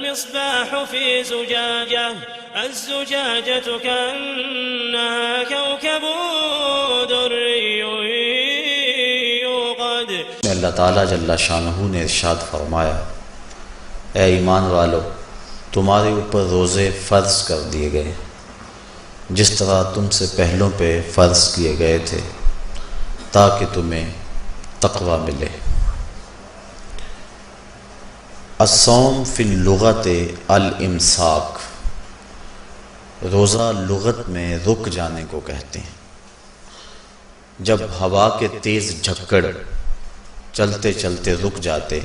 المصباح في زجاجة الزجاجة كأنها كوكب دري يوقد. اللہ تعالیٰ جل شانہ نے ارشاد فرمایا، اے ایمان والو، تمہارے اوپر روزے فرض کر دیے گئے جس طرح تم سے پہلوں پہ فرض کیے گئے تھے تاکہ تمہیں تقوی ملے۔ الصوم فی اللغت الامساک، روزہ لغت میں رک جانے کو کہتے ہیں۔ جب ہوا کے تیز جھکڑ چلتے چلتے رک جاتے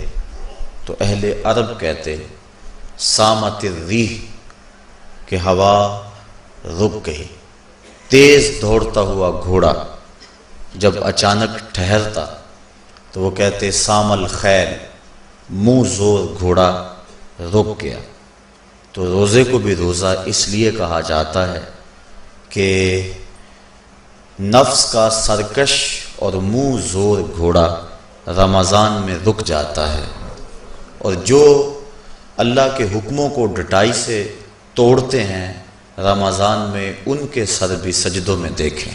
تو اہل عرب کہتے سامت الریح، کہ ہوا رک گئی۔ تیز دوڑتا ہوا گھوڑا جب اچانک ٹھہرتا تو وہ کہتے سام الخیل، منہ زور گھوڑا رک گیا۔ تو روزے کو بھی روزہ اس لیے کہا جاتا ہے کہ نفس کا سرکش اور منہ زور گھوڑا رمضان میں رک جاتا ہے، اور جو اللہ کے حکموں کو ڈٹائی سے توڑتے ہیں رمضان میں ان کے سر بھی سجدوں میں دیکھیں۔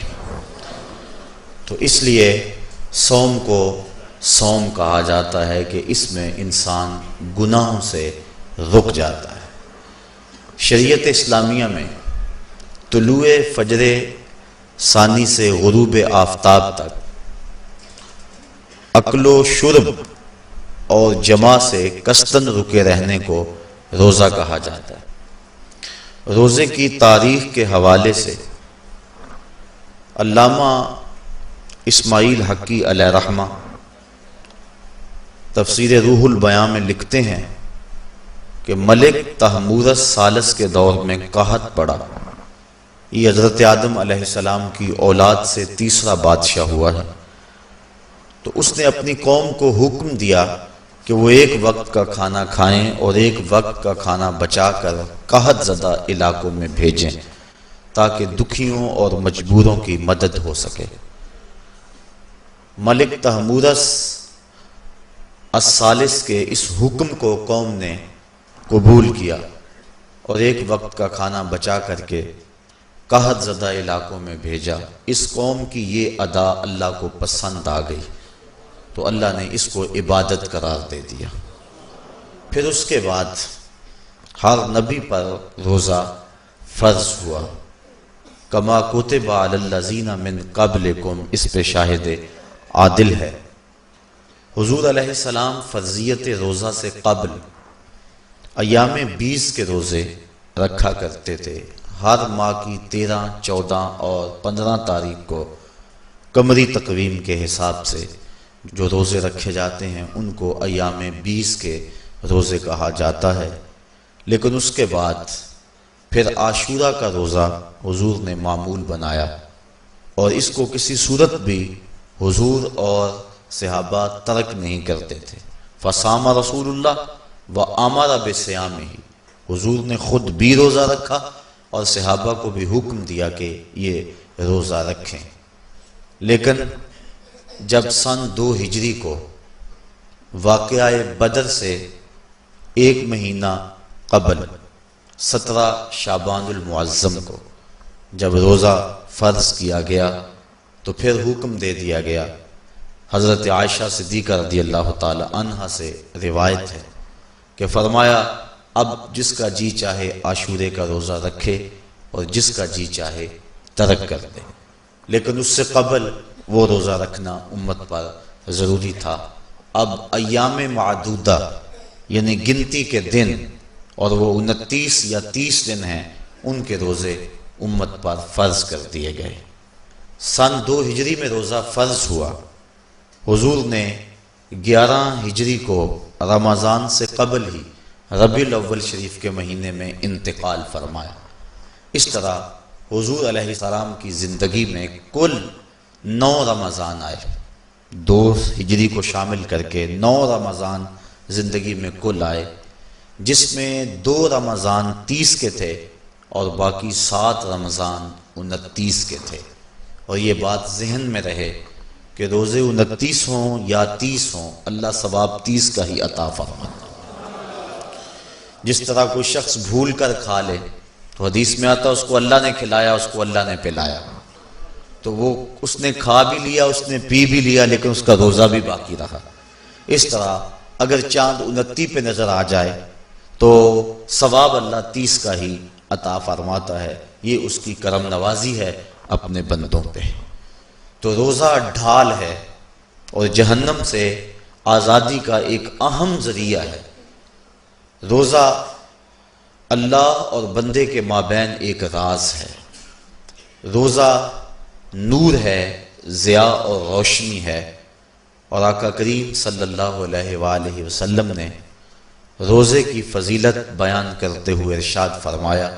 تو اس لیے صوم کو صوم کہا جاتا ہے کہ اس میں انسان گناہوں سے رک جاتا ہے۔ شریعت اسلامیہ میں طلوع فجر ثانی سے غروب آفتاب تک اکل و شرب اور جماع سے قصداً رکے رہنے کو روزہ کہا جاتا ہے۔ روزے کی تاریخ کے حوالے سے علامہ اسماعیل حقی علیہ رحمہ تفسیر روح البیان میں لکھتے ہیں کہ ملک تحمورس ثالث کے دور میں قحط پڑا۔ یہ حضرت آدم علیہ السلام کی اولاد سے تیسرا بادشاہ ہوا ہے۔ تو اس نے اپنی قوم کو حکم دیا کہ وہ ایک وقت کا کھانا کھائیں اور ایک وقت کا کھانا بچا کر قحط زدہ علاقوں میں بھیجیں تاکہ دکھیوں اور مجبوروں کی مدد ہو سکے۔ ملک تحمورس الثالث کے اس حکم کو قوم نے قبول کیا اور ایک وقت کا کھانا بچا کر کے قحط زدہ علاقوں میں بھیجا۔ اس قوم کی یہ ادا اللہ کو پسند آ گئی تو اللہ نے اس کو عبادت قرار دے دیا۔ پھر اس کے بعد ہر نبی پر روزہ فرض ہوا۔ کما کتب علی الذین من قبلکم، اس پہ شاہد عادل ہے۔ حضور علیہ السلام فرضیت روزہ سے قبل ایام 20 کے روزے رکھا کرتے تھے۔ ہر ماہ کی 13، 14 اور 15 تاریخ کو قمری تقویم کے حساب سے جو روزے رکھے جاتے ہیں ان کو ایام 20 کے روزے کہا جاتا ہے۔ لیکن اس کے بعد پھر عاشورہ کا روزہ حضور نے معمول بنایا، اور اس کو کسی صورت بھی حضور اور صحابہ ترک نہیں کرتے تھے۔ فصام رسول اللہ وامر بصیامہ، حضور نے خود بھی روزہ رکھا اور صحابہ کو بھی حکم دیا کہ یہ روزہ رکھیں۔ لیکن جب سن 2 ہجری کو واقعہ بدر سے 1 مہینہ قبل 17 شعبان المعظم کو جب روزہ فرض کیا گیا تو پھر حکم دے دیا گیا۔ حضرت عائشہ صدیقہ رضی اللہ تعالی عنہ سے روایت ہے کہ فرمایا اب جس کا جی چاہے عاشورے کا روزہ رکھے اور جس کا جی چاہے ترک کر دے، لیکن اس سے قبل وہ روزہ رکھنا امت پر ضروری تھا۔ اب ایام معدودہ یعنی گنتی کے دن، اور وہ 29 یا 30 دن ہیں، ان کے روزے امت پر فرض کر دیے گئے۔ سن 2 ہجری میں روزہ فرض ہوا۔ حضور نے 11 ہجری کو رمضان سے قبل ہی ربیع الاول شریف کے مہینے میں انتقال فرمایا۔ اس طرح حضور علیہ السلام کی زندگی میں کل 9 رمضان آئے، 2 ہجری کو شامل کر کے 9 رمضان زندگی میں کل آئے، جس میں 2 رمضان 30 کے تھے اور باقی 7 رمضان 29 کے تھے۔ اور یہ بات ذہن میں رہے کہ روزے 29 ہوں یا 30 ہوں، اللہ ثواب 30 کا ہی عطا فرماتا۔ جس طرح کوئی شخص بھول کر کھا لے تو حدیث میں آتا اس کو اللہ نے کھلایا، اس کو اللہ نے پلایا، تو وہ اس نے کھا بھی لیا، اس نے پی بھی لیا، لیکن اس کا روزہ بھی باقی رہا۔ اس طرح اگر چاند 29 پہ نظر آ جائے تو ثواب اللہ 30 کا ہی عطا فرماتا ہے۔ یہ اس کی کرم نوازی ہے اپنے بندوں پہ۔ تو روزہ ڈھال ہے اور جہنم سے آزادی کا ایک اہم ذریعہ ہے۔ روزہ اللہ اور بندے کے مابین ایک راز ہے۔ روزہ نور ہے، ضیاء اور روشنی ہے، اور آقا کریم صلی اللہ علیہ وآلہ وسلم نے روزے کی فضیلت بیان کرتے ہوئے ارشاد فرمایا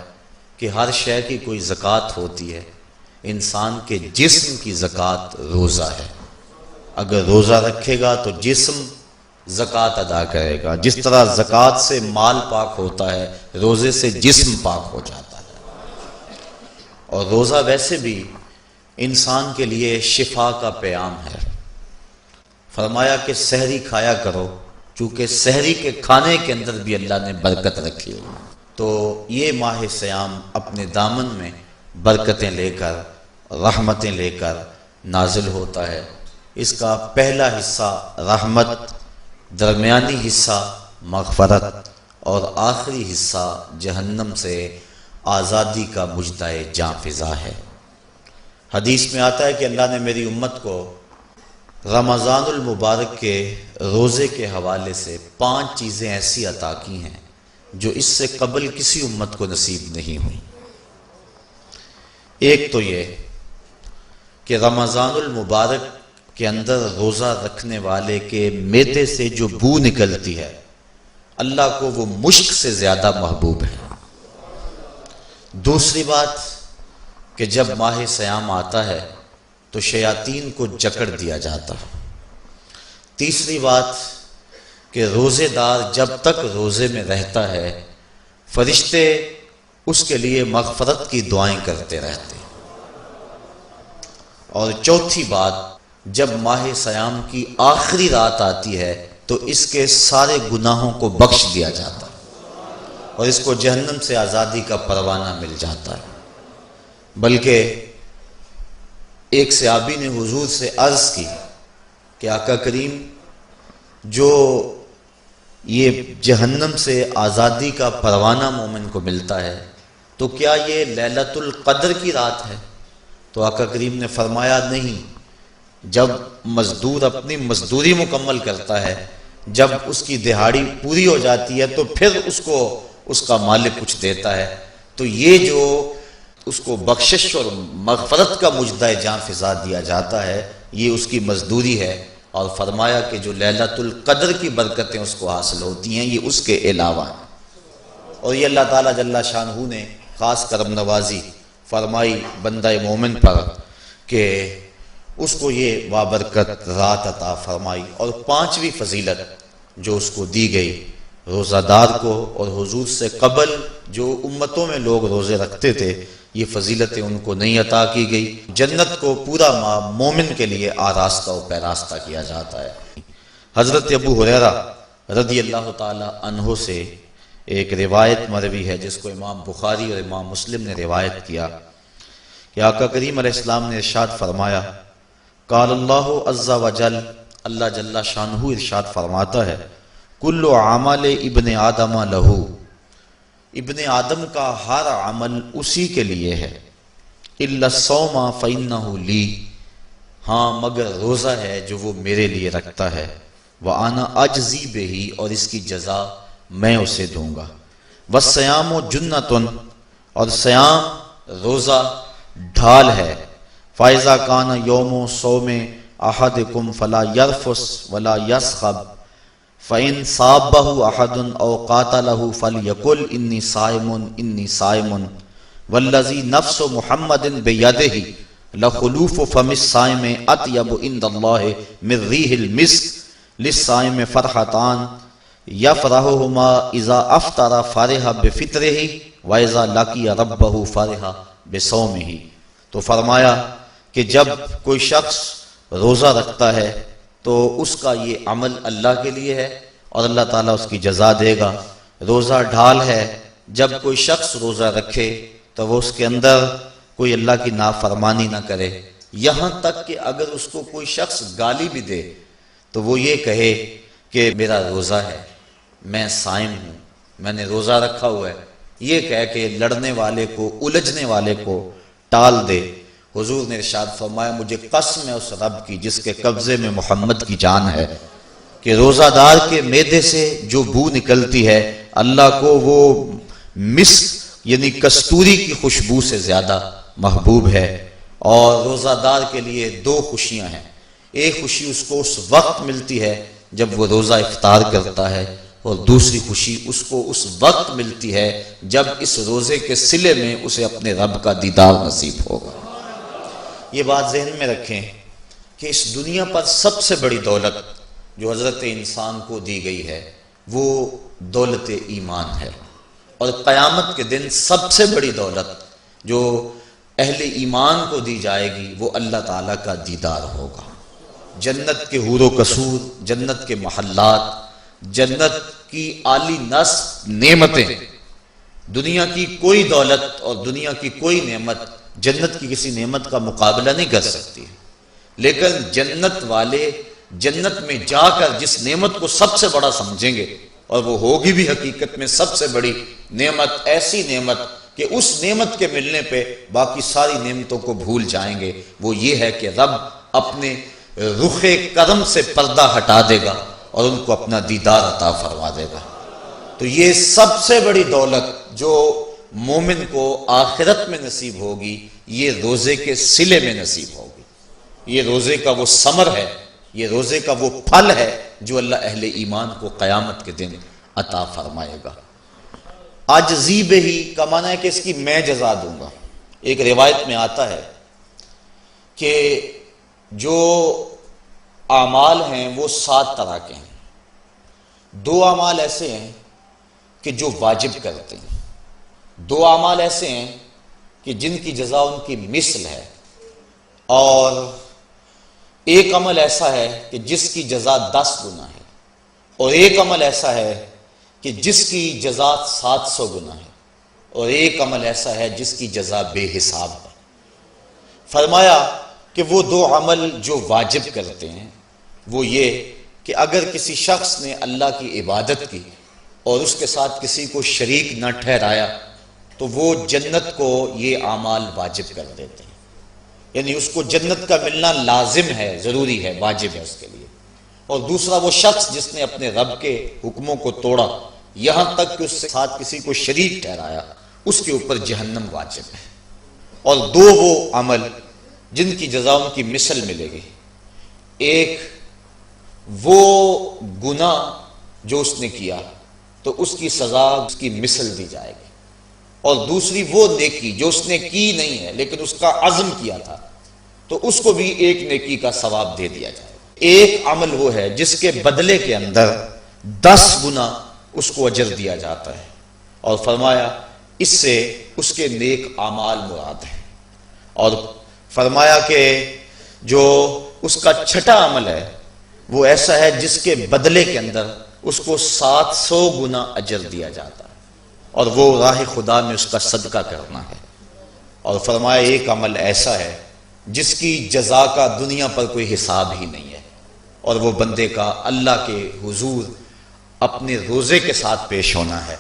کہ ہر شے کی کوئی زکوٰۃ ہوتی ہے، انسان کے جسم کی زکوٰۃ روزہ ہے۔ اگر روزہ رکھے گا تو جسم زکوٰۃ ادا کرے گا، جس طرح زکوٰۃ سے مال پاک ہوتا ہے، روزے سے جسم پاک ہو جاتا ہے۔ اور روزہ ویسے بھی انسان کے لیے شفا کا پیام ہے۔ فرمایا کہ سحری کھایا کرو، چونکہ سحری کے کھانے کے اندر بھی اللہ نے برکت رکھی ہے۔ تو یہ ماہ صیام اپنے دامن میں برکتیں لے کر، رحمتیں لے کر نازل ہوتا ہے۔ اس کا پہلا حصہ رحمت، درمیانی حصہ مغفرت، اور آخری حصہ جہنم سے آزادی کا مجدہ جاں فضا ہے۔ حدیث میں آتا ہے کہ اللہ نے میری امت کو رمضان المبارک کے روزے کے حوالے سے 5 چیزیں ایسی عطا کی ہیں جو اس سے قبل کسی امت کو نصیب نہیں ہوئی۔ ایک تو یہ کہ رمضان المبارک کے اندر روزہ رکھنے والے کے معدے سے جو بو نکلتی ہے، اللہ کو وہ مشک سے زیادہ محبوب ہے۔ دوسری بات کہ جب ماہ صیام آتا ہے تو شیاطین کو جکڑ دیا جاتا۔ تیسری بات کہ روزے دار جب تک روزے میں رہتا ہے فرشتے اس کے لیے مغفرت کی دعائیں کرتے رہتے۔ اور چوتھی بات، جب ماہ صیام کی آخری رات آتی ہے تو اس کے سارے گناہوں کو بخش دیا جاتا ہے اور اس کو جہنم سے آزادی کا پروانہ مل جاتا ہے۔ بلکہ ایک صحابی نے حضور سے عرض کی کہ آقا کریم، جو یہ جہنم سے آزادی کا پروانہ مومن کو ملتا ہے تو کیا یہ لیلۃ القدر کی رات ہے؟ تو آقا کریم نے فرمایا نہیں، جب مزدور اپنی مزدوری مکمل کرتا ہے، جب اس کی دہاڑی پوری ہو جاتی ہے تو پھر اس کو اس کا مالک کچھ دیتا ہے، تو یہ جو اس کو بخشش اور مغفرت کا مجدہ جاں فضا دیا جاتا ہے، یہ اس کی مزدوری ہے۔ اور فرمایا کہ جو لیلۃ القدر کی برکتیں اس کو حاصل ہوتی ہیں یہ اس کے علاوہ ہیں۔ اور یہ اللہ تعالیٰ جل شانہ نے خاص کرم نوازی فرمائی بندہ مومن پر کہ اس کو یہ بابرکت رات عطا فرمائی۔ اور 5ویں فضیلت جو اس کو دی گئی، روزہ دار کو اور حضور سے قبل جو امتوں میں لوگ روزے رکھتے تھے، یہ فضیلتیں ان کو نہیں عطا کی گئی۔ جنت کو پورا ماہ مومن کے لیے آراستہ و پیراستہ کیا جاتا ہے۔ حضرت ابو ہریرہ رضی اللہ تعالی عنہ سے ایک روایت مروی ہے جس کو امام بخاری اور امام مسلم نے روایت کیا کہ آقا کریم علیہ السلام نے ارشاد فرمایا، قال اللہ عز وجل، اللہ جل شانہ ارشاد فرماتا ہے، کل عمل ابن آدم لہو، ابن آدم کا ہر عمل اسی کے لیے ہے، الا الصوم فإنہ لی، ہاں مگر روزہ ہے جو وہ میرے لیے رکھتا ہے، وَأَنَا أَجْزِي بِهِ، اور اس کی جزا میں اسے دوں گا، وَالصِّيَامُ جُنَّةٌ، اور صیام روزہ ڈھال ہے، فَإِذَا كَانَ يَوْمُ صَوْمِ أَحَدِكُمْ فَلَا يَرْفُثْ وَلَا يَسْخَبْ فَإِنْ صَابَّهُ أَحَدٌ أَوْ قَاتَلَهُ فَلْيَقُلْ إِنِّي صَائِمٌ وَالَّذِي نَفْسُ مُحَمَّدٍ بِيَدِهِ لَخُلُوفُ فَمِ الصَّائِمِ أَطْيَبُ عِندَ اللَّهِ مِنْ رِيحِ الْمِسْكِ لِلصَّائِمِ فَرْحَتَانِ يَفْرَحُهُمَا إِذَا أَفْطَرَ فَرِحَ بِفِطْرِهِ وَإِذَا لَقِيَ رَبَّهُ فَرِحَ بِصَوْمِهِ۔ تو فرمایا کہ جب کوئی شخص روزہ رکھتا ہے تو اس کا یہ عمل اللہ کے لیے ہے اور اللہ تعالیٰ اس کی جزا دے گا، روزہ ڈھال ہے، جب کوئی شخص روزہ رکھے تو وہ اس کے اندر کوئی اللہ کی نافرمانی نہ کرے، یہاں تک کہ اگر اس کو کوئی شخص گالی بھی دے تو وہ یہ کہے کہ میرا روزہ ہے، میں صائم ہوں، میں نے روزہ رکھا ہوا ہے، یہ کہہ کے لڑنے والے کو، الجھنے والے کو ٹال دے۔ حضور نے ارشاد فرمایا مجھے قسم ہے اس رب کی جس کے قبضے میں محمد کی جان ہے کہ روزہ دار کے معدے سے جو بو نکلتی ہے اللہ کو وہ مسک یعنی کستوری کی خوشبو سے زیادہ محبوب ہے۔ اور روزہ دار کے لیے دو خوشیاں ہیں، ایک خوشی اس کو اس وقت ملتی ہے جب وہ روزہ افطار کرتا ہے، اور دوسری خوشی اس کو اس وقت ملتی ہے جب اس روزے کے صلے میں اسے اپنے رب کا دیدار نصیب ہوگا۔ یہ بات ذہن میں رکھیں کہ اس دنیا پر سب سے بڑی دولت جو حضرت انسان کو دی گئی ہے وہ دولت ایمان ہے، اور قیامت کے دن سب سے بڑی دولت جو اہل ایمان کو دی جائے گی وہ اللہ تعالیٰ کا دیدار ہوگا۔ جنت کے حور و قصور، جنت کے محلات، جنت کی اعلی نصب نعمتیں، دنیا کی کوئی دولت اور دنیا کی کوئی نعمت جنت کی کسی نعمت کا مقابلہ نہیں کر سکتی، لیکن جنت والے جنت میں جا کر جس نعمت کو سب سے بڑا سمجھیں گے، اور وہ ہوگی بھی حقیقت میں سب سے بڑی نعمت، ایسی نعمت کہ اس نعمت کے ملنے پہ باقی ساری نعمتوں کو بھول جائیں گے، وہ یہ ہے کہ رب اپنے رخ کرم سے پردہ ہٹا دے گا اور ان کو اپنا دیدار عطا فرما دے گا۔ تو یہ سب سے بڑی دولت جو مومن کو آخرت میں نصیب ہوگی یہ روزے کے صلے میں نصیب ہوگی، یہ روزے کا وہ ثمر ہے، یہ روزے کا وہ پھل ہے جو اللہ اہل ایمان کو قیامت کے دن عطا فرمائے گا۔ عاجزی بہی کا معنی ہے کہ اس کی میں جزا دوں گا۔ ایک روایت میں آتا ہے کہ جو اعمال ہیں وہ 7 طرح کے ہیں، 2 اعمال ایسے ہیں کہ جو واجب کرتے ہیں، 2 اعمال ایسے ہیں کہ جن کی جزا ان کی مثل ہے، اور ایک عمل ایسا ہے کہ جس کی جزا 10 گنا ہے، اور ایک عمل ایسا ہے کہ جس کی جزا 700 گنا ہے، اور ایک عمل ایسا ہے جس کی جزا بے حساب ہے۔ فرمایا کہ وہ 2 عمل جو واجب کرتے ہیں وہ یہ کہ اگر کسی شخص نے اللہ کی عبادت کی اور اس کے ساتھ کسی کو شریک نہ ٹھہرایا تو وہ جنت کو یہ اعمال واجب کر دیتے ہیں، یعنی اس کو جنت کا ملنا لازم ہے، ضروری ہے، واجب ہے اس کے لیے۔ اور دوسرا وہ شخص جس نے اپنے رب کے حکموں کو توڑا یہاں تک کہ اس کے ساتھ کسی کو شریک ٹھہرایا، اس کے اوپر جہنم واجب ہے۔ اور 2 وہ عمل جن کی جزا ان کی مثل ملے گی، ایک وہ گناہ جو اس نے کیا تو اس کی سزا اس کی مثل دی جائے گی، اور دوسری وہ نیکی جو اس نے کی نہیں ہے لیکن اس کا عزم کیا تھا تو اس کو بھی ایک نیکی کا ثواب دے دیا جائے گا۔ ایک عمل وہ ہے جس کے بدلے کے اندر 10 گنا اس کو اجر دیا جاتا ہے، اور فرمایا اس سے اس کے نیک اعمال مراد ہیں، اور فرمایا کہ جو اس کا چھٹا عمل ہے وہ ایسا ہے جس کے بدلے کے اندر اس کو 700 گنا اجر دیا جاتا ہے، اور وہ راہ خدا میں اس کا صدقہ کرنا ہے۔ اور فرمایا ایک عمل ایسا ہے جس کی جزا کا دنیا پر کوئی حساب ہی نہیں ہے، اور وہ بندے کا اللہ کے حضور اپنے روزے کے ساتھ پیش ہونا ہے۔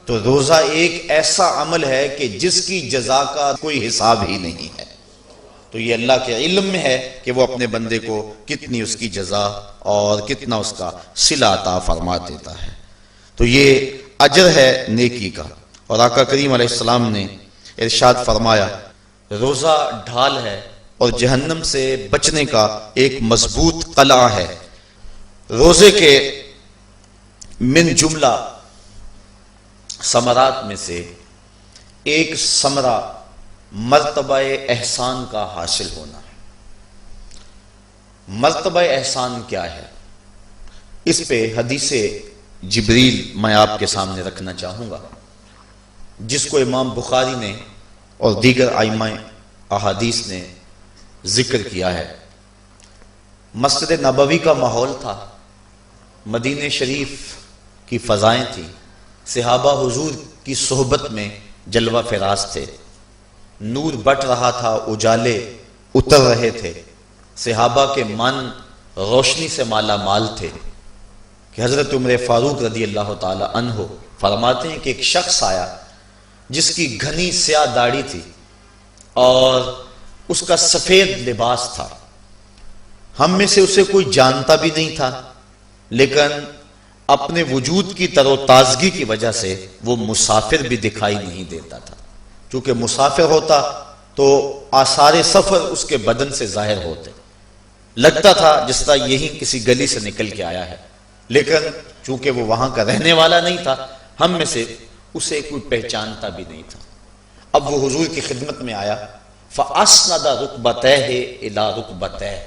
تو روزہ ایک ایسا عمل ہے کہ جس کی جزا کا کوئی حساب ہی نہیں ہے، تو یہ اللہ کے علم میں ہے کہ وہ اپنے بندے کو کتنی اس کی جزا اور کتنا اس کا صلہ عطا فرما دیتا ہے۔ تو یہ اجر ہے نیکی کا۔ اور آقا کریم علیہ السلام نے ارشاد فرمایا روزہ ڈھال ہے اور جہنم سے بچنے کا ایک مضبوط قلعہ ہے۔ روزے کے من جملہ ثمرات میں سے ایک ثمرہ مرتبہ احسان کا حاصل ہونا ہے۔ مرتبہ احسان کیا ہے؟ اس پہ حدیث جبریل میں آپ کے سامنے رکھنا چاہوں گا، جس کو امام بخاری نے اور دیگر ائمہ احادیث نے ذکر کیا ہے۔ مسجد نبوی کا ماحول تھا، مدینہ شریف کی فضائیں تھیں، صحابہ حضور کی صحبت میں جلوہ فراز تھے، نور بٹ رہا تھا، اجالے اتر رہے تھے، صحابہ کے من روشنی سے مالا مال تھے کہ حضرت عمر فاروق رضی اللہ تعالی عنہ فرماتے ہیں کہ ایک شخص آیا جس کی گھنی سیاہ داڑھی تھی اور اس کا سفید لباس تھا، ہم میں سے اسے کوئی جانتا بھی نہیں تھا، لیکن اپنے وجود کی تر و تازگی کی وجہ سے وہ مسافر بھی دکھائی نہیں دیتا تھا، چونکہ مسافر ہوتا تو آثار سفر اس کے بدن سے ظاہر ہوتے، لگتا تھا جس طرح یہی کسی گلی سے نکل کے آیا ہے، لیکن چونکہ وہ وہاں کا رہنے والا نہیں تھا، ہم میں سے اسے کوئی پہچانتا بھی نہیں تھا۔ اب وہ حضور کی خدمت میں آیا، فَأَسْنَدَ رُكْبَتَيْهِ إِلَى رُكْبَتَيْهِ،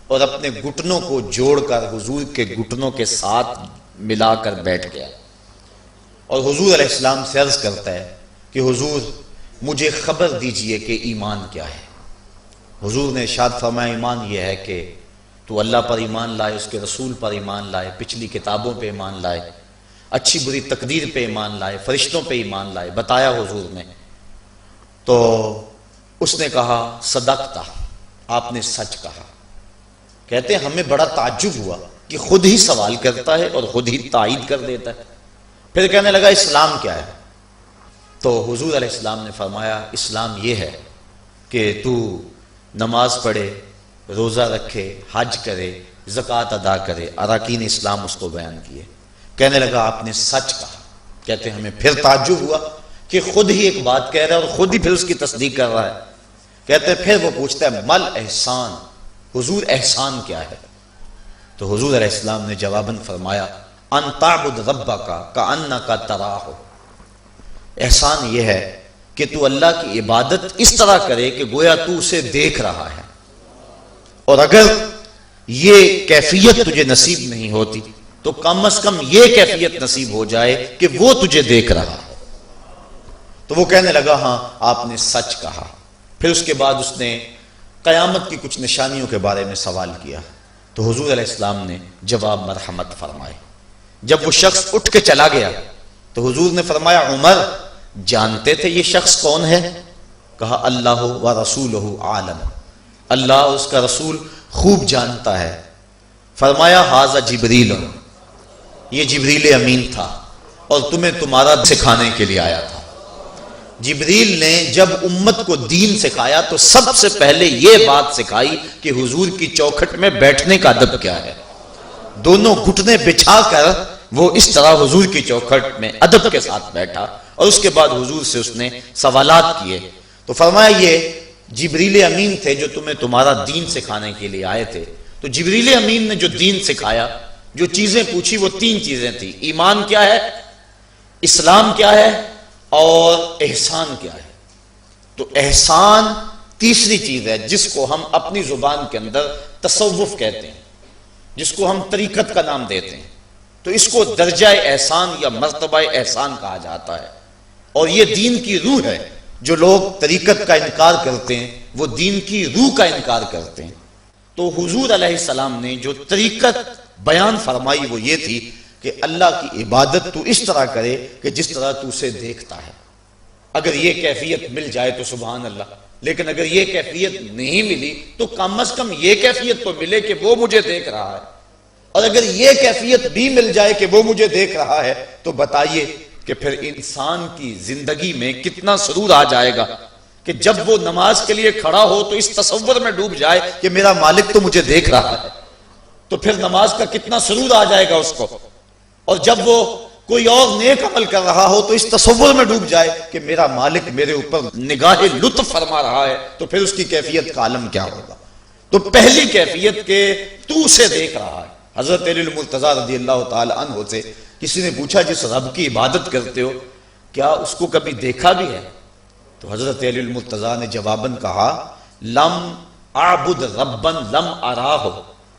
اور اپنے گھٹنوں کو جوڑ کر حضور کے گھٹنوں کے ساتھ ملا کر بیٹھ گیا، اور حضور علیہ السلام سے عرض کرتا ہے کہ حضور مجھے خبر دیجئے کہ ایمان کیا ہے۔ حضور نے ارشاد فرمایا ایمان یہ ہے کہ تو اللہ پر ایمان لائے، اس کے رسول پر ایمان لائے، پچھلی کتابوں پہ ایمان لائے، اچھی بری تقدیر پہ ایمان لائے، فرشتوں پہ ایمان لائے، بتایا حضور نے۔ تو اس نے کہا صدقتا، آپ نے سچ کہا۔ کہتے ہیں ہمیں بڑا تعجب ہوا کہ خود ہی سوال کرتا ہے اور خود ہی تائید کر دیتا ہے۔ پھر کہنے لگا اسلام کیا ہے؟ تو حضور علیہ السلام نے فرمایا اسلام یہ ہے کہ تو نماز پڑھے، روزہ رکھے، حج کرے، زکوٰۃ ادا کرے، اراکین اسلام اس کو بیان کیے۔ کہنے لگا آپ نے سچ کہا۔ کہتے ہیں ہمیں پھر تعجب ہوا کہ خود ہی ایک بات کہہ رہا ہے اور خود ہی پھر اس کی تصدیق کر رہا ہے۔ کہتے ہیں پھر وہ پوچھتا ہے مل احسان، حضور احسان کیا ہے؟ تو حضور علیہ السلام نے جواباً فرمایا ان تعبد ربک کأنک تراہ، احسان یہ ہے کہ تو اللہ کی عبادت اس طرح کرے کہ گویا تو اسے دیکھ رہا ہے، اور اگر یہ کیفیت تجھے نصیب نہیں ہوتی تو کم از کم یہ کیفیت نصیب ہو جائے کہ وہ تجھے دیکھ رہا ہے۔ تو وہ کہنے لگا ہاں آپ نے سچ کہا۔ پھر اس کے بعد اس نے قیامت کی کچھ نشانیوں کے بارے میں سوال کیا، تو حضور علیہ السلام نے جواب مرحمت فرمائے۔ جب وہ شخص اٹھ کے چلا گیا تو حضور نے فرمایا عمر جانتے تھے یہ شخص کون ہے؟ کہا اللہ و رسولہ عالم، اللہ اس کا رسول خوب جانتا ہے۔ فرمایا ھذا جبریل، یہ جبریل امین تھا اور تمہیں تمہارا سکھانے کے لیے آیا تھا۔ جبریل نے جب امت کو دین سکھایا تو سب سے پہلے یہ بات سکھائی کہ حضور کی چوکھٹ میں بیٹھنے کا ادب کیا ہے۔ دونوں گھٹنے بچھا کر وہ اس طرح حضور کی چوکھٹ میں ادب کے ساتھ بیٹھا، اور اس کے بعد حضور سے اس نے سوالات کیے۔ تو فرمایا یہ جبریل امین تھے جو تمہیں تمہارا دین سکھانے کے لیے آئے تھے۔ تو جبریل امین نے جو دین سکھایا، جو چیزیں پوچھی وہ 3 چیزیں تھیں، ایمان کیا ہے، اسلام کیا ہے اور احسان کیا ہے۔ تو احسان تیسری چیز ہے جس کو ہم اپنی زبان کے اندر تصوف کہتے ہیں، جس کو ہم طریقت کا نام دیتے ہیں۔ تو اس کو درجہ احسان یا مرتبہ احسان کہا جاتا ہے، اور یہ دین کی روح ہے۔ جو لوگ طریقت کا انکار کرتے ہیں وہ دین کی روح کا انکار کرتے ہیں۔ تو حضور علیہ السلام نے جو طریقت بیان فرمائی وہ یہ تھی کہ اللہ کی عبادت تو اس طرح کرے کہ جس طرح تو اسے دیکھتا ہے۔ اگر یہ کیفیت مل جائے تو سبحان اللہ، لیکن اگر یہ کیفیت نہیں ملی تو کم از کم یہ کیفیت تو ملے کہ وہ مجھے دیکھ رہا ہے، اور اگر یہ کیفیت بھی مل جائے کہ وہ مجھے دیکھ رہا ہے تو بتائیے کہ پھر انسان کی زندگی میں کتنا سرور آ جائے گا کہ جب وہ نماز کے لیے کھڑا ہو تو اس تصور میں ڈوب جائے کہ میرا مالک تو مجھے دیکھ رہا ہے، تو پھر نماز کا کتنا سرور آ جائے گا اس کو۔ اور جب وہ کوئی اور نیک عمل کر رہا ہو تو اس تصور میں ڈوب جائے کہ میرا مالک میرے اوپر نگاہ لطف فرما رہا ہے، تو پھر اس کی کیفیت کا عالم کیا ہوگا۔ تو پہلی کیفیت کہ تو اسے دیکھ رہا ہے۔ حضرت علی المرتضیٰ رضی اللہ تعالی عنہ سے کسی نے پوچھا جس رب کی عبادت کرتے ہو کیا اس کو کبھی دیکھا بھی ہے؟ تو حضرت علی المرتضیٰ نے جواباً کہا لم اعبد ربا لم اراہ،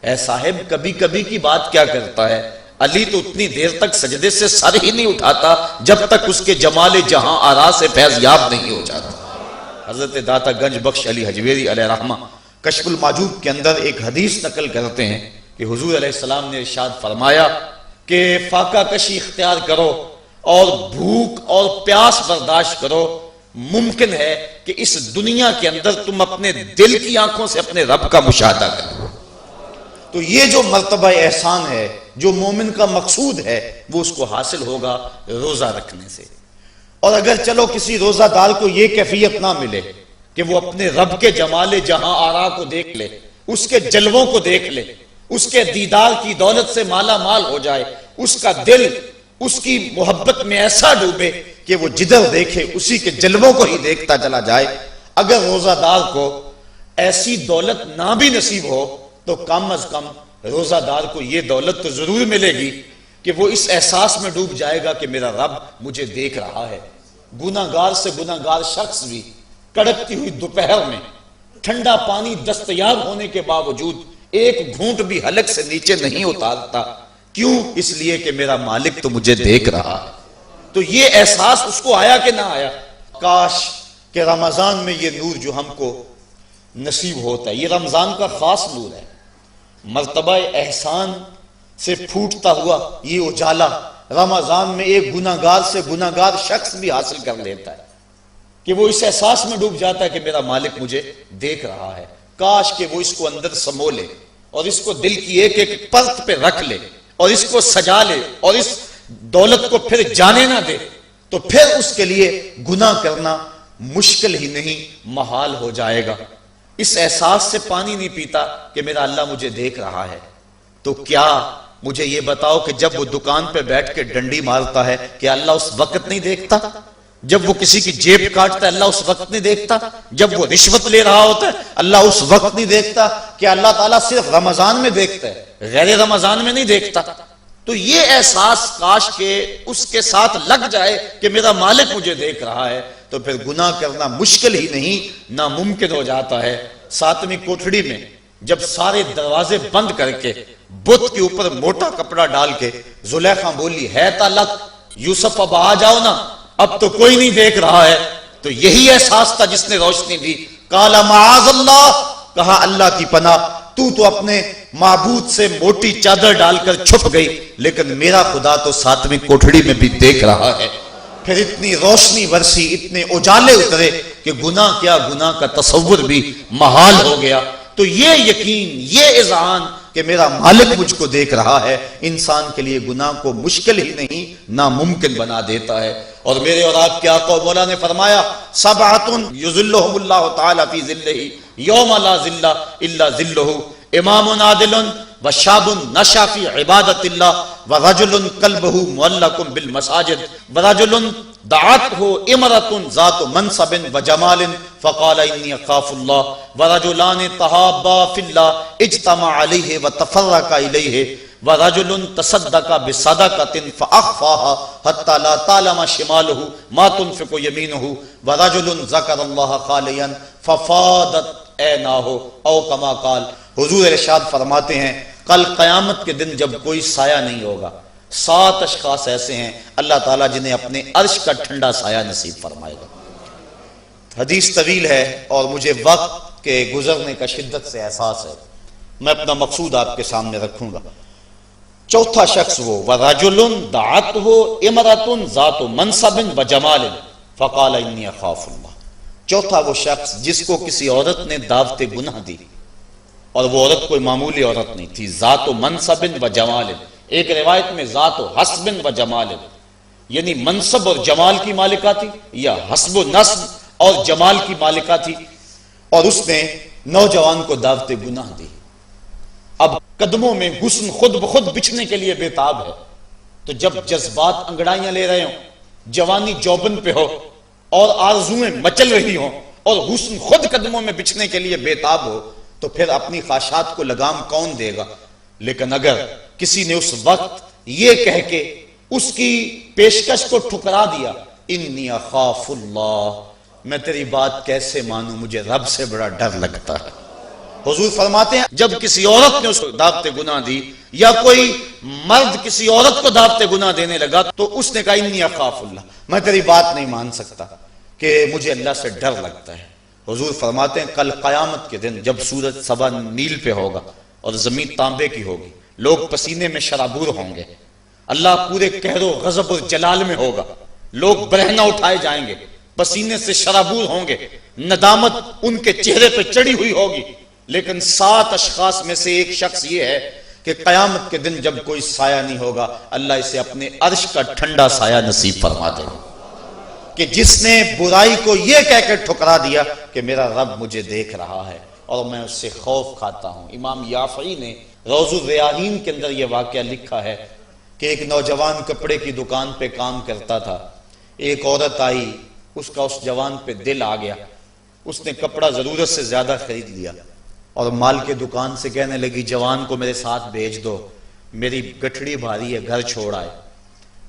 اے صاحب کبھی کبھی کی بات کیا کرتا ہے، علی تو اتنی دیر تک سجدے سے سر ہی نہیں اٹھاتا جب تک اس کے جمال جہاں آرا سے فیض یاب نہیں ہو جاتا۔ حضرت داتا گنج بخش علی حجویری علیہ رحمہ کشف المعجوب کے اندر ایک حدیث نقل کرتے ہیں کہ حضور علیہ السلام نے ارشاد فرمایا کہ فاقہ کشی اختیار کرو اور بھوک اور پیاس برداشت کرو، ممکن ہے کہ اس دنیا کے اندر تم اپنے دل کی آنکھوں سے اپنے رب کا مشاہدہ کرو۔ تو یہ جو مرتبہ احسان ہے، جو مومن کا مقصود ہے، وہ اس کو حاصل ہوگا روزہ رکھنے سے۔ اور اگر چلو کسی روزہ دار کو یہ کیفیت نہ ملے کہ وہ اپنے رب کے جمال جہاں آرا کو دیکھ لے، اس کے جلووں کو دیکھ لے، اس کے دیدار کی دولت سے مالا مال ہو جائے، اس کا دل اس کی محبت میں ایسا ڈوبے کہ وہ جدھر دیکھے اسی کے جلووں کو ہی دیکھتا چلا جائے، اگر روزہ دار کو ایسی دولت نہ بھی نصیب ہو تو کم از کم روزہ دار کو یہ دولت تو ضرور ملے گی کہ وہ اس احساس میں ڈوب جائے گا کہ میرا رب مجھے دیکھ رہا ہے۔ گناہگار سے گناہگار شخص بھی کڑکتی ہوئی دوپہر میں ٹھنڈا پانی دستیاب ہونے کے باوجود ایک گھونٹ بھی حلق سے نیچے نہیں اتارتا، کیوں؟ اس لیے کہ میرا مالک تو مجھے دیکھ رہا ہے۔ تو یہ احساس اس کو آیا کہ نہ آیا؟ کاش کہ رمضان میں یہ نور جو ہم کو نصیب ہوتا ہے، یہ رمضان کا خاص نور ہے، مرتبہ احسان سے پھوٹتا ہوا یہ اجالا رمضان میں ایک گناہگار سے گناہگار شخص بھی حاصل کر لیتا ہے کہ وہ اس احساس میں ڈوب جاتا ہے کہ میرا مالک مجھے دیکھ رہا ہے۔ کاش کہ وہ اس کو اندر سمو لے اور اس کو دل کی ایک ایک پرت پہ رکھ لے اور اس کو سجا لے اور اس دولت کو پھر جانے نہ دے، تو پھر اس کے لیے گناہ کرنا مشکل ہی نہیں، محال ہو جائے گا۔ اس احساس سے پانی نہیں پیتا کہ میرا اللہ مجھے دیکھ رہا ہے، تو کیا مجھے یہ بتاؤ کہ جب وہ دکان پہ بیٹھ کے ڈنڈی مارتا ہے کہ اللہ اس وقت نہیں دیکھتا؟ جب وہ کسی کی جیب کاٹتا ہے اللہ اس وقت نہیں دیکھتا؟ جب وہ رشوت لے رہا ہوتا ہے اللہ اس وقت نہیں دیکھتا؟ کہ اللہ تعالیٰ صرف رمضان میں دیکھتا ہے، غیر رمضان میں نہیں دیکھتا؟ تو یہ احساس کاش کہ اس کے ساتھ لگ جائے کہ میرا مالک مجھے دیکھ رہا ہے، تو پھر گناہ کرنا مشکل ہی نہیں، ناممکن ہو جاتا ہے۔ ساتویں کوٹھڑی میں جب سارے دروازے بند کر کے بت کے اوپر موٹا کپڑا ڈال کے زلیخا بولی ہے تالک یوسف اب آ جاؤ نا، اب تو کوئی نہیں دیکھ رہا ہے، تو یہی احساس تھا جس نے روشنی دی۔ قال معاذ اللہ، کہا اللہ کی پناہ، تو اپنے معبود سے موٹی چادر ڈال کر چھپ گئی، لیکن میرا خدا تو ساتویں کوٹھڑی میں بھی دیکھ رہا ہے۔ پھر اتنی روشنی برسی، اتنے اجالے اترے کہ گناہ کیا، گناہ کا تصور بھی محال ہو گیا۔ تو یہ یقین، یہ اذعان کہ میرا مالک مجھ کو دیکھ رہا ہے، انسان کے لیے گناہ کو مشکل ہی نہیں، ناممکن بنا دیتا ہے۔ اور میرے اور آپ کے آقا و مولا نے فرمایا سبعۃ یظلھم اللہ تعالی فی ظلہ یوم لا ظل الا ظلہ، امام عادل وشاب نشا فی عبادت اللہ ورجل قلبہ معلق بالمساجد ورجل دعته امرأة ذات منصب وجمال فقال انی اخاف اللہ ورجلان تحابا فی اللہ اجتمع علیہ وتفرقا الیہ ورجل تصدق بصدقة فأخفاها حتى لا تعلم شماله ما تنفق يمينه ورجل ذكر الله خاليا ففاضت عيناه او كما قال۔ حضور ارشاد فرماتے ہیں کل قیامت کے دن جب کوئی سایہ نہیں ہوگا، 7 اشخاص ایسے ہیں اللہ تعالیٰ جنہیں اپنے عرش کا ٹھنڈا سایہ نصیب فرمائے گا۔ حدیث طویل ہے اور مجھے وقت کے گزرنے کا شدت سے احساس ہے، میں اپنا مقصود آپ کے سامنے رکھوں گا۔ چوتھا شخص وہ وَرَجُلٌ دَعَتْهُ امرأة ذات منصب وجمال فقال انی اخاف اللہ۔ چوتھا وہ شخص جس کو کسی عورت نے دعوت گناہ دی، اور وہ عورت کوئی معمولی عورت نہیں تھی، ذات و منصب و جمال، ایک روایت میں ذات و حسب و جمال، یعنی منصب اور جمال کی مالکہ تھی، یا حسب و نسب اور جمال کی مالکہ تھی، اور اس نے نوجوان کو دعوت گناہ دی۔ اب قدموں میں حسن خود بخود بچھنے کے لیے بےتاب ہے، تو جب جذبات انگڑائیاں لے رہے ہوں، جوانی جوبن پہ ہو اور آرزویں مچل رہی ہوں اور حسن خود قدموں میں بچھنے کے لیے بےتاب ہو، تو پھر اپنی خواہشات کو لگام کون دے گا؟ لیکن اگر کسی نے اس وقت یہ کہہ کے اس کی پیشکش کو ٹھکرا دیا انی اخاف اللہ، میں تیری بات کیسے مانوں، مجھے رب سے بڑا ڈر لگتا ہے۔ حضور فرماتے ہیں جب کسی عورت نے اس کو دعوت گناہ دی یا کوئی مرد کسی عورت کو دعوت گناہ دینے لگا تو اس نے کہا انی اخاف اللہ، میں تیری بات نہیں مان سکتا کہ مجھے اللہ سے ڈر لگتا ہے۔ حضور فرماتے ہیں کل قیامت کے دن جب سورج سوا نیل پہ ہوگا اور زمین تانبے کی ہوگی، لوگ پسینے میں شرابور ہوں گے، اللہ پورے قہر و غضب اور جلال میں ہوگا، لوگ برہنہ اٹھائے جائیں گے، پسینے سے شرابور ہوں گے، ندامت ان کے چہرے پہ چڑھی ہوئی ہوگی، لیکن 7 اشخاص میں سے ایک شخص یہ ہے کہ قیامت کے دن جب کوئی سایہ نہیں ہوگا، اللہ اسے اپنے عرش کا ٹھنڈا سایہ نصیب فرما دے گا، کہ جس نے برائی کو یہ کہہ کے ٹھکرا دیا کہ میرا رب مجھے دیکھ رہا ہے اور میں اس سے خوف کھاتا ہوں۔ امام یافعی نے روض الریاحین کے اندر یہ واقعہ لکھا ہے کہ ایک نوجوان کپڑے کی دکان پہ کام کرتا تھا، ایک عورت آئی، اس کا اس جوان پہ دل آ گیا، اس نے کپڑا ضرورت سے زیادہ خرید لیا اور مال کے دکان سے کہنے لگی جوان کو میرے ساتھ بھیج دو، میری گٹھڑی بھاری ہے، گھر چھوڑ آئے۔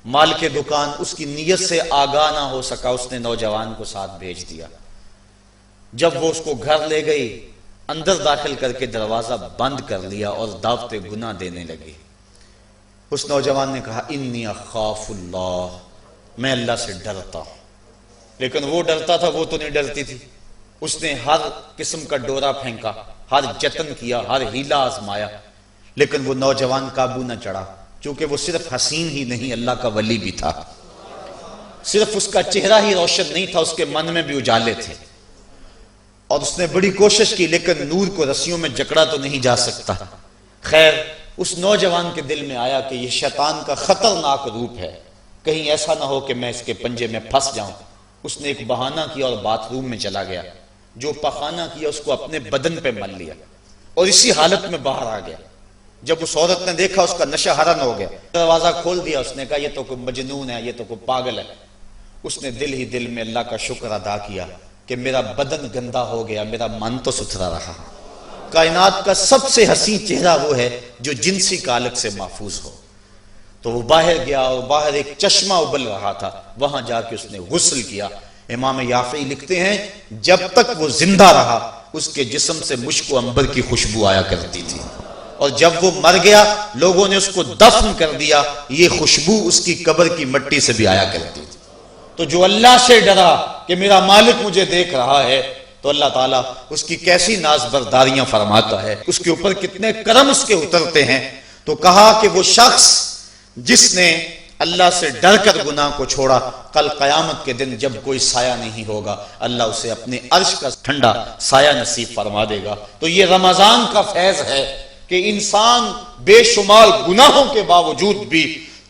مال کے دکان اس کی نیت سے آگاہ نہ ہو سکا، اس نے نوجوان کو ساتھ بھیج دیا۔ جب وہ اس کو گھر لے گئی، اندر داخل کر کے دروازہ بند کر لیا اور دعوت گناہ دینے لگی۔ اس نوجوان نے کہا انی اخاف اللہ، میں اللہ سے ڈرتا ہوں، لیکن وہ ڈرتا تھا، وہ تو نہیں ڈرتی تھی۔ اس نے ہر قسم کا ڈورا پھینکا، ہر جتن کیا، ہر ہیلا آزمایا، لیکن وہ نوجوان قابو نہ چڑھا، چونکہ وہ صرف حسین ہی نہیں اللہ کا ولی بھی تھا، صرف اس کا چہرہ ہی روشن نہیں تھا، اس کے من میں بھی اجالے تھے، اور اس نے بڑی کوشش کی، لیکن نور کو رسیوں میں جکڑا تو نہیں جا سکتا۔ خیر، اس نوجوان کے دل میں آیا کہ یہ شیطان کا خطرناک روپ ہے، کہیں ایسا نہ ہو کہ میں اس کے پنجے میں پھنس جاؤں۔ اس نے ایک بہانہ کیا اور باتھ روم میں چلا گیا، جو پخانہ کیا اس کو اپنے بدن پہ مل لیا اور اسی حالت میں باہر آ گیا۔ جب اس عورت نے دیکھا اس کا نشہ حرن ہو گیا، دروازہ کھول دیا، اس نے کہا یہ تو کوئی مجنون ہے، یہ تو کوئی پاگل ہے۔ اس نے دل ہی دل میں اللہ کا شکر ادا کیا کہ میرا بدن گندا ہو گیا، میرا من تو ستھرا رہا۔ کائنات کا سب سے حسین چہرہ وہ ہے جو جنسی کالک سے محفوظ ہو۔ تو وہ باہر گیا اور باہر ایک چشمہ ابل رہا تھا، وہاں جا کے اس نے غسل کیا۔ امام یافعی لکھتے ہیں جب تک وہ زندہ رہا اس کے جسم سے مشک و عنبر کی خوشبو آیا کرتی تھی، اور جب وہ مر گیا لوگوں نے اس کو دفن کر دیا، یہ خوشبو اس کی قبر کی مٹی سے بھی آیا کرتی تھی۔ تو جو اللہ سے ڈرا کہ میرا مالک مجھے دیکھ رہا ہے، تو اللہ تعالیٰ اس کی کیسی ناز برداریاں فرماتا ہے، اس کے اوپر کتنے کرم اس کے اترتے ہیں۔ تو کہا کہ وہ شخص جس نے اللہ سے ڈر کر گناہ کو چھوڑا، کل قیامت کے دن جب کوئی سایہ نہیں ہوگا، اللہ اسے اپنے عرش کا ٹھنڈا سایہ نصیب فرما دے گا۔ تو یہ رمضان کا فیض ہے کہ انسان بے شمار گناہوں کے باوجود بھی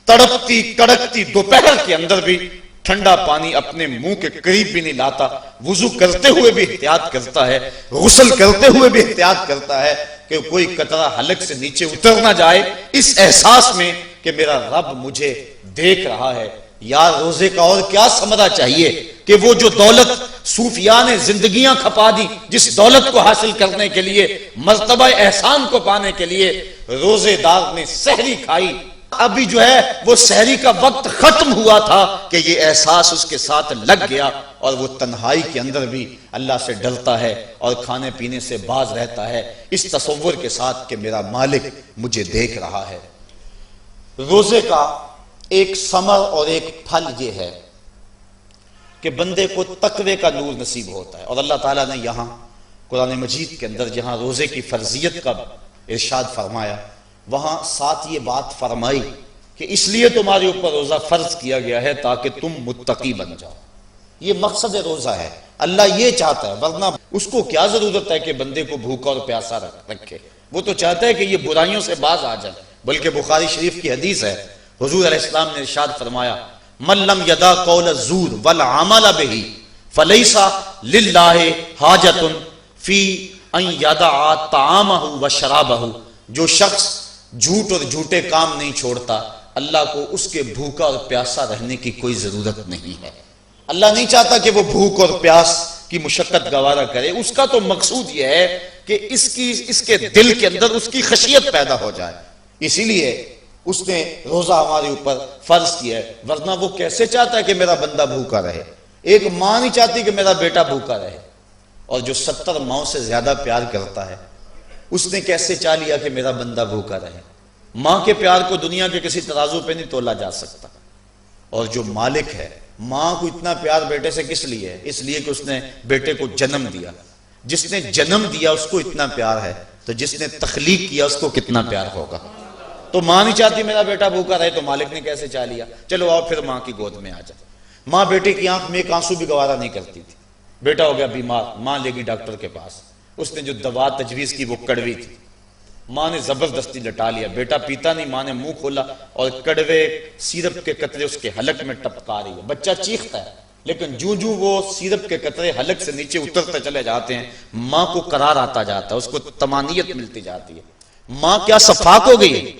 تڑپتی کڑکتی دوپہر کے اندر بھی ٹھنڈا پانی اپنے منہ کے قریب بھی نہیں لاتا، وضو کرتے ہوئے بھی احتیاط کرتا ہے، غسل کرتے ہوئے بھی احتیاط کرتا ہے کہ کوئی قطرہ حلق سے نیچے اتر نہ جائے، اس احساس میں کہ میرا رب مجھے دیکھ رہا ہے۔ یار روزے کا اور کیا ثمرہ چاہیے کہ وہ جو دولت صوفیاء نے زندگیاں کھپا دی، جس دولت کو حاصل کرنے کے لیے، مرتبہ احسان کو پانے کے لیے روزے دار نے سحری کھائی، ابھی جو ہے وہ سحری کا وقت ختم ہوا تھا کہ یہ احساس اس کے ساتھ لگ گیا، اور وہ تنہائی کے اندر بھی اللہ سے ڈرتا ہے اور کھانے پینے سے باز رہتا ہے، اس تصور کے ساتھ کہ میرا مالک مجھے دیکھ رہا ہے۔ روزے کا ایک ثمر اور ایک پھل یہ ہے کہ بندے کو تقوی کا نور نصیب ہوتا ہے، اور اللہ تعالیٰ نے یہاں قرآن مجید کے اندر جہاں روزے کی فرضیت کا ارشاد فرمایا، وہاں ساتھ یہ بات فرمائی کہ اس لیے تمہارے اوپر روزہ فرض کیا گیا ہے تاکہ تم متقی بن جاؤ۔ یہ مقصد روزہ ہے، اللہ یہ چاہتا ہے، ورنہ اس کو کیا ضرورت ہے کہ بندے کو بھوکا اور پیاسا رکھے، وہ تو چاہتا ہے کہ یہ برائیوں سے باز آ جائے۔ بلکہ بخاری شریف کی حدیث ہے، حضور علیہ السلام نے ارشاد فرمایا من لم یدع قول الزور والعمل به فلیس للہ حاجۃ فی ان یدع طعامہ وشرابہ، جو شخص جھوٹ اور جھوٹے کام نہیں چھوڑتا، اللہ کو اس کے بھوکا اور پیاسا رہنے کی کوئی ضرورت نہیں ہے۔ اللہ نہیں چاہتا کہ وہ بھوک اور پیاس کی مشقت گوارا کرے، اس کا تو مقصود یہ ہے کہ اس کے دل کے اندر اس کی خشیت پیدا ہو جائے، اسی لیے اس نے روزہ ہمارے اوپر فرض کیا ہے، ورنہ وہ کیسے چاہتا ہے کہ میرا بندہ بھوکا رہے؟ ایک ماں نہیں چاہتی کہ میرا بیٹا بھوکا رہے، اور جو 70 ماؤں سے زیادہ پیار کرتا ہے اس نے کیسے چاہ لیا کہ میرا بندہ بھوکا رہے؟ ماں کے پیار کو دنیا کے کسی ترازو پہ نہیں تولا جا سکتا، اور جو مالک ہے، ماں کو اتنا پیار بیٹے سے کس لیے ہے؟ اس لیے کہ اس نے بیٹے کو جنم دیا، جس نے جنم دیا اس کو اتنا پیار ہے، تو جس نے تخلیق کیا اس کو کتنا پیار ہوگا؟ تو ماں نہیں چاہتی میرا بیٹا بھوکا رہے، تو مالک نے کیسے چاہ لیا؟ چلو آؤ پھر ماں کی گود میں آ جائے۔ ماں بیٹے کی آنکھ میں ایک آنسو بھی گوارا نہیں کرتی تھی۔ بیٹا ہو گیا بیمار، ماں لے گی ڈاکٹر کے پاس، اس نے جو دوا تجویز کی وہ کڑوی تھی، ماں نے زبردستی لٹا لیا، بیٹا پیتا نہیں، ماں نے منہ کھولا اور کڑوے سیرپ کے قطرے اس کے حلق میں ٹپکا رہی ہے۔ بچہ چیختا ہے، لیکن جوں وہ سیرپ کے قطرے حلق سے نیچے اترتے چلے جاتے ہیں، ماں کو قرار آتا جاتا ہے، اس کو طمانینت ملتی جاتی ہے۔ ماں کیا صفاق ہو گئی؟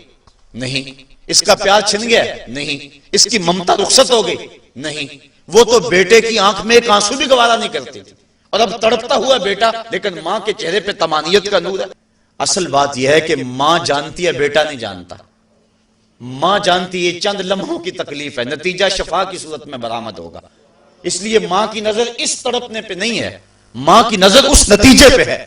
نہیں۔ اس کا پیار چھن گیا؟ نہیں۔ اس کی ممتا رخصت ہو گئی؟ نہیں۔ وہ تو بیٹے کی آنکھ میں ایک آنسو بھی گوارا نہیں کرتی تھی، اور اب تڑپتا ہوا بیٹا، لیکن ماں کے چہرے پہ طمانینت کا نور ہے۔ اصل بات یہ ہے کہ ماں جانتی ہے، بیٹا نہیں جانتا۔ ماں جانتی ہے چند لمحوں کی تکلیف ہے، نتیجہ شفا کی صورت میں برآمد ہوگا۔ اس لیے ماں کی نظر اس تڑپنے پہ نہیں ہے، ماں کی نظر اس نتیجے پہ ہے۔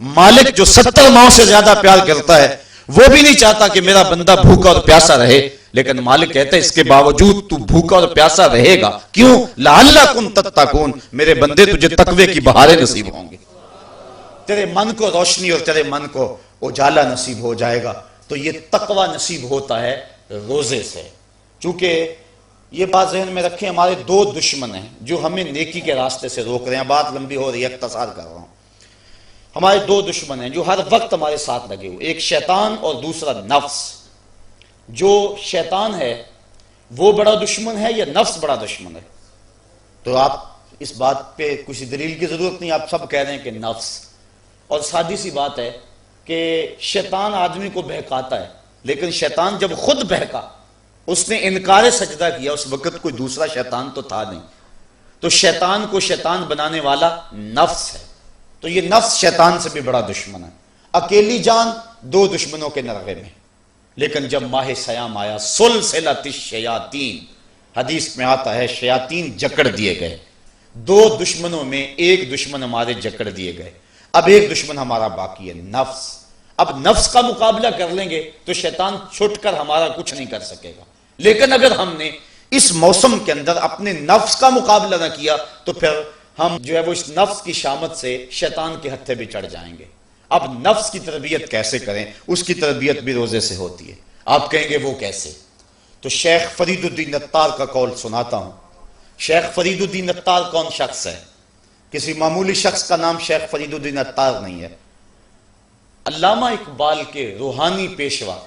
مالک جو 70 ماؤں سے زیادہ پیار کرتا ہے، وہ بھی نہیں چاہتا کہ میرا بندہ بھوکا اور پیاسا رہے، لیکن مالک کہتا ہے اس کے باوجود تو بھوکا اور پیاسا رہے گا، کیوں؟ لعلکم تتقون، میرے بندے تجھے تقوی کی بہاریں نصیب ہوں گی، تیرے من کو روشنی اور تیرے من کو اجالا نصیب ہو جائے گا۔ تو یہ تقوی نصیب ہوتا ہے روزے سے۔ چونکہ یہ بات ذہن میں رکھیں، ہمارے دو دشمن ہیں جو ہمیں نیکی کے راستے سے روک رہے ہیں۔ بات لمبی ہو رہی ہے، اختصار کر رہا ہوں۔ ہمارے دو دشمن ہیں جو ہر وقت ہمارے ساتھ لگے ہوئے، ایک شیطان اور دوسرا نفس۔ جو شیطان ہے وہ بڑا دشمن ہے یا نفس بڑا دشمن ہے؟ تو آپ اس بات پہ کسی دلیل کی ضرورت نہیں، آپ سب کہہ رہے ہیں کہ نفس۔ اور سادی سی بات ہے کہ شیطان آدمی کو بہکاتا ہے، لیکن شیطان جب خود بہکا، اس نے انکار سجدہ کیا، اس وقت کوئی دوسرا شیطان تو تھا نہیں۔ تو شیطان کو شیطان بنانے والا نفس ہے، تو یہ نفس شیطان سے بھی بڑا دشمن ہے۔ اکیلی جان دو دشمنوں کے نرغے میں، لیکن جب ماہ سیام آیا، سلسلۃ الشیاطین، حدیث میں آتا ہے شیاطین جکڑ دیے گئے۔ دو دشمنوں میں ایک دشمن ہمارے جکڑ دیے گئے، اب ایک دشمن ہمارا باقی ہے، نفس۔ اب نفس کا مقابلہ کر لیں گے تو شیطان چھٹ کر ہمارا کچھ نہیں کر سکے گا، لیکن اگر ہم نے اس موسم کے اندر اپنے نفس کا مقابلہ نہ کیا تو پھر ہم جو ہے وہ اس نفس کی شامت سے شیطان کے ہتھے بھی چڑھ جائیں گے۔ اب نفس کی تربیت کیسے کریں؟ اس کی تربیت بھی روزے سے ہوتی ہے۔ آپ کہیں گے وہ کیسے؟ تو شیخ فرید الدین عطار کا قول سناتا ہوں۔ شیخ فرید الدین عطار کون شخص ہے؟ کسی معمولی شخص کا نام شیخ فرید الدین عطار نہیں ہے۔ علامہ اقبال کے روحانی پیشوا،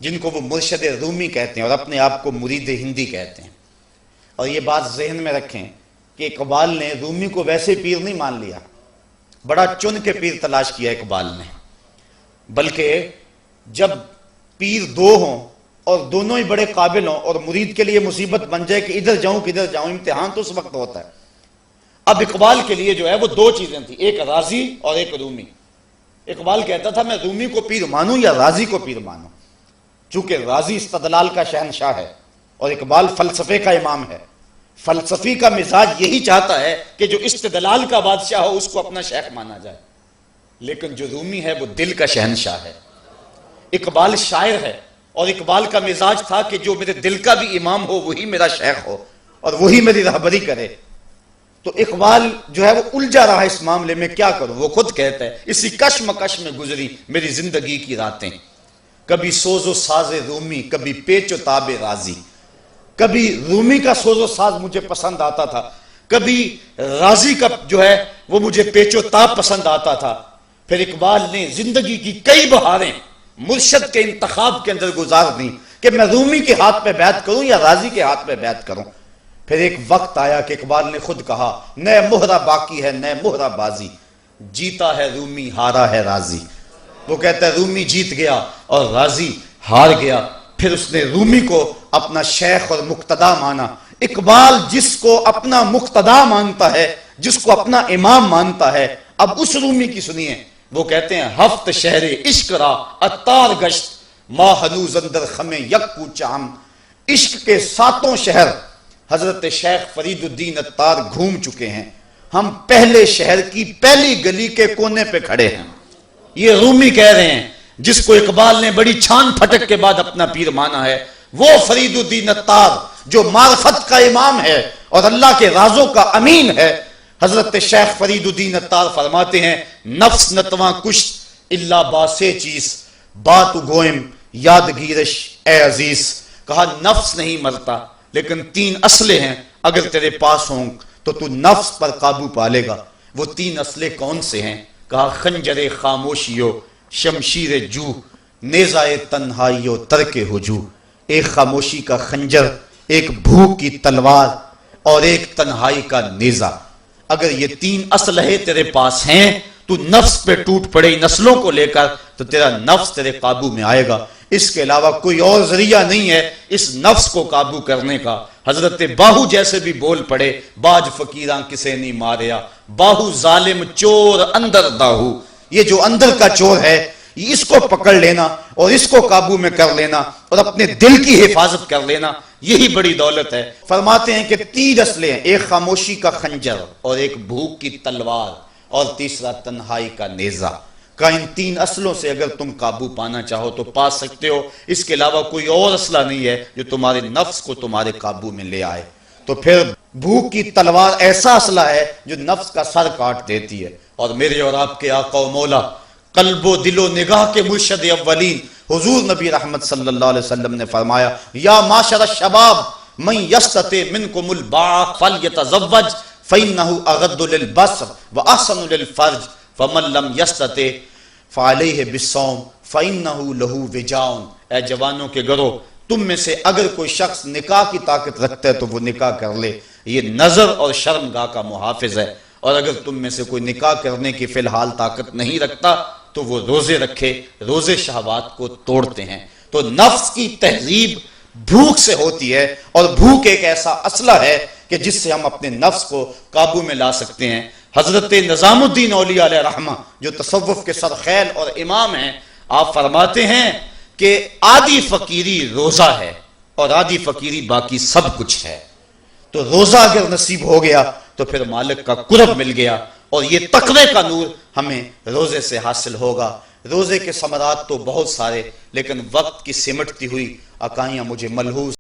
جن کو وہ مرشد رومی کہتے ہیں اور اپنے آپ کو مرید ہندی کہتے ہیں۔ اور یہ بات ذہن میں رکھیں کہ اقبال نے رومی کو ویسے پیر نہیں مان لیا، بڑا چن کے پیر تلاش کیا اقبال نے، بلکہ جب پیر دو ہوں اور دونوں ہی بڑے قابل ہوں اور مرید کے لیے مصیبت بن جائے کہ ادھر جاؤں کدھر جاؤں، امتحان تو اس وقت ہوتا ہے۔ اب اقبال کے لیے جو ہے وہ دو چیزیں تھیں، ایک راضی اور ایک رومی۔ اقبال کہتا تھا میں رومی کو پیر مانوں یا راضی کو پیر مانوں، چونکہ راضی استدلال کا شہنشاہ ہے اور اقبال فلسفے کا امام ہے۔ فلسفی کا مزاج یہی چاہتا ہے کہ جو استدلال کا بادشاہ ہو اس کو اپنا شیخ مانا جائے، لیکن جو رومی ہے وہ دل کا شہنشاہ ہے۔ اقبال شاعر ہے اور اقبال کا مزاج تھا کہ جو میرے دل کا بھی امام ہو وہی میرا شیخ ہو اور وہی میری رہبری کرے۔ تو اقبال جو ہے وہ الجھا رہا اس معاملے میں، کیا کروں؟ وہ خود کہتا ہے اسی کشمکش میں گزری میری زندگی کی راتیں، کبھی سوز و ساز رومی، کبھی پیچ و تاب راضی۔ کبھی رومی کا سوز و ساز مجھے پسند آتا تھا، کبھی راضی کا جو ہے وہ مجھے پیچ و تاب پسند آتا تھا۔ پھر اقبال نے زندگی کی کئی بہاریں مرشد کے انتخاب کے اندر گزار دیں کہ میں رومی کے ہاتھ پہ بیعت کروں یا راضی کے ہاتھ پہ بیعت کروں۔ پھر ایک وقت آیا کہ اقبال نے خود کہا نئے مہرہ باقی ہے نئے مہرہ بازی، جیتا ہے رومی ہارا ہے راضی۔ وہ کہتا ہے رومی جیت گیا اور راضی ہار گیا۔ پھر اس نے رومی کو اپنا شیخ اور مقتدا مانا۔ اقبال جس کو اپنا مقتدا مانتا ہے، جس کو اپنا امام مانتا ہے، اب اس رومی کی سنیے۔ وہ کہتے ہیں ہفت شہر عشق را عطار گشت، ما ہنوز اندر خم یک کوچام۔ عشق کے 7 شہر حضرت شیخ فرید الدین عطار گھوم چکے ہیں، ہم پہلے شہر کی پہلی گلی کے کونے پہ کھڑے ہیں۔ یہ رومی کہہ رہے ہیں جس کو اقبال نے بڑی چھان پھٹک کے بعد اپنا پیر مانا ہے، وہ فرید الدین عطار جو معرفت کا امام ہے اور اللہ کے رازوں کا امین ہے۔ حضرت شیخ فرید الدین عطار فرماتے ہیں نفس نتواں کشت اللہ باسے چیز، بات گوئم یادگیرش اے عزیز، کہا نفس نہیں مرتا لیکن 3 اسلحے ہیں، اگر تیرے پاس ہوں تو نفس پر قابو پالے گا۔ وہ 3 اسلحے کون سے ہیں؟ کہا خنجر خاموشیو، شمشیر جو، نیزہ تنہائیو، ترک ہجو۔ ایک خاموشی کا خنجر، ایک بھوک کی تلوار اور ایک تنہائی کا نیزہ۔ اگر یہ 3 اسلحے تیرے پاس ہیں تو نفس پہ ٹوٹ پڑے نسلوں کو لے کر، تو تیرا نفس تیرے قابو میں آئے گا۔ اس کے علاوہ کوئی اور ذریعہ نہیں ہے اس نفس کو قابو کرنے کا۔ حضرت باہو جیسے بھی بول پڑے، باج فقیراں کسے نہیں ماریا، باہو ظالم چور اندر داہو۔ یہ جو اندر کا چور ہے، اس کو پکڑ لینا اور اس کو قابو میں کر لینا اور اپنے دل کی حفاظت کر لینا، یہی بڑی دولت ہے۔ فرماتے ہیں کہ 3 اسلحے ہیں، ایک خاموشی کا خنجر اور ایک بھوک کی تلوار اور تیسرا تنہائی کا نیزہ۔ کہ ان 3 اسلحوں سے اگر تم قابو پانا چاہو تو پا سکتے ہو، اس کے علاوہ کوئی اور اسلحہ نہیں ہے جو تمہارے نفس کو تمہارے قابو میں لے آئے۔ تو پھر بھوک کی تلوار ایسا اسلحہ ہے جو نفس کا سر کاٹ دیتی ہے۔ اور میرے اور آپ کے آقا و مولا، قلب و دل و نگاہ کے مرشد اولین حضور نبی رحمت صلی اللہ علیہ وسلم نے فرمایا، یا معاشر الشباب من یستطع منکم الباء فلیتزوج فإنہ اغض للبصر واحسن للفرج فمن لم یستطع فعلیہ بالصوم فإنہ لہ وجاء۔ اے جوانوں کے گروہ، تم میں سے اگر کوئی شخص نکاح کی طاقت رکھتا ہے تو وہ نکاح کر لے، یہ نظر اور شرمگاہ کا محافظ ہے۔ اور اگر تم میں سے کوئی نکاح کرنے کی فی الحال طاقت نہیں رکھتا تو وہ روزے رکھے، روزے شہوات کو توڑتے ہیں۔ تو نفس کی تہذیب بھوک سے ہوتی ہے، اور بھوک ایک ایسا اسلحہ ہے کہ جس سے ہم اپنے نفس کو قابو میں لا سکتے ہیں۔ حضرت نظام الدین اولیاء علیہ رحمہ جو تصوف کے سرخیل اور امام ہیں، آپ فرماتے ہیں کہ آدھی فقیری روزہ ہے اور آدھی فقیری باقی سب کچھ ہے۔ تو روزہ اگر نصیب ہو گیا تو پھر مالک کا قرب مل گیا، اور یہ تقوی کا نور ہمیں روزے سے حاصل ہوگا۔ روزے کے ثمرات تو بہت سارے، لیکن وقت کی سمٹتی ہوئی عقائیاں مجھے ملحوظ